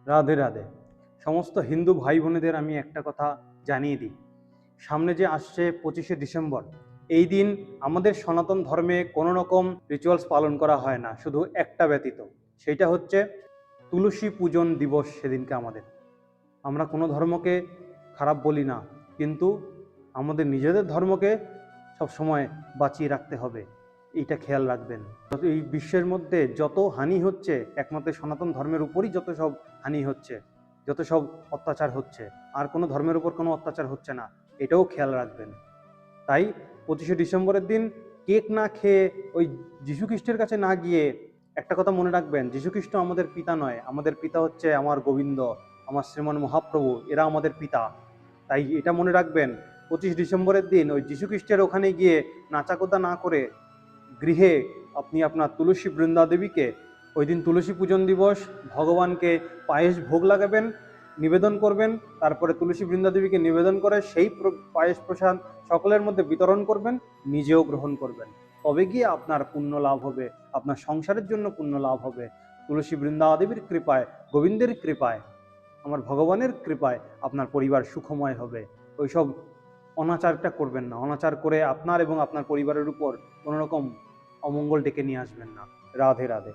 রাধে রাধে। সমস্ত হিন্দু ভাই বোনেদের আমি একটা কথা জানিয়ে দিই, সামনে যে আসছে 25শে ডিসেম্বর, এই দিন আমাদের সনাতন ধর্মে কোনো রকম রিচুয়ালস পালন করা হয় না, শুধু একটা ব্যতীত, সেইটা হচ্ছে তুলসী পূজন দিবস। সেদিনকে আমরা কোনো ধর্মকে খারাপ বলি না, কিন্তু আমাদের নিজেদের ধর্মকে সবসময় বাঁচিয়ে রাখতে হবে, এইটা খেয়াল রাখবেন। এই বিশ্বের মধ্যে যত হানি হচ্ছে, একমাত্র সনাতন ধর্মের উপরই যত সব হানি হচ্ছে, যত সব অত্যাচার হচ্ছে, আর কোনো ধর্মের উপর কোনো অত্যাচার হচ্ছে না, এটাও খেয়াল রাখবেন। তাই 25শে ডিসেম্বরের দিন কেক না খেয়ে ওই যীশুখ্রিস্টের কাছে না গিয়ে একটা কথা মনে রাখবেন, যীশুখ্রিস্ট আমাদের পিতা নয়, আমাদের পিতা হচ্ছে আমার গোবিন্দ, আমার শ্রীমান মহাপ্রভু, এরা আমাদের পিতা। তাই এটা মনে রাখবেন, 25 ডিসেম্বরের দিন ওই যীশুখ্রিস্টের ওখানে গিয়ে নাচাকোদা না করে গৃহে আপনি আপনার তুলসী বৃন্দা দেবীকে, ওই দিন তুলসী পূজন দিবস, ভগবানকে পায়েস ভোগ লাগাবেন, নিবেদন করবেন, তারপরে তুলসী বৃন্দা দেবীকে নিবেদন করে সেই পায়েস প্রসাদ সকলের মধ্যে বিতরণ করবেন, নিজেও গ্রহণ করবেন। তবে গিয়ে আপনার পুণ্য লাভ হবে, আপনার সংসারের জন্য পুণ্য লাভ হবে। তুলসী বৃন্দা দেবীর কৃপায়, গোবিন্দের কৃপায়, আমার ভগবানের কৃপায় আপনার পরিবার সুখময় হবে। ওইসব অনাচারটা করবেন না, অনাচার করে আপনার এবং আপনার পরিবারের উপর কোনো রকম অমঙ্গল ডেকে নিয়ে আসবেন না। রাধে রাধে।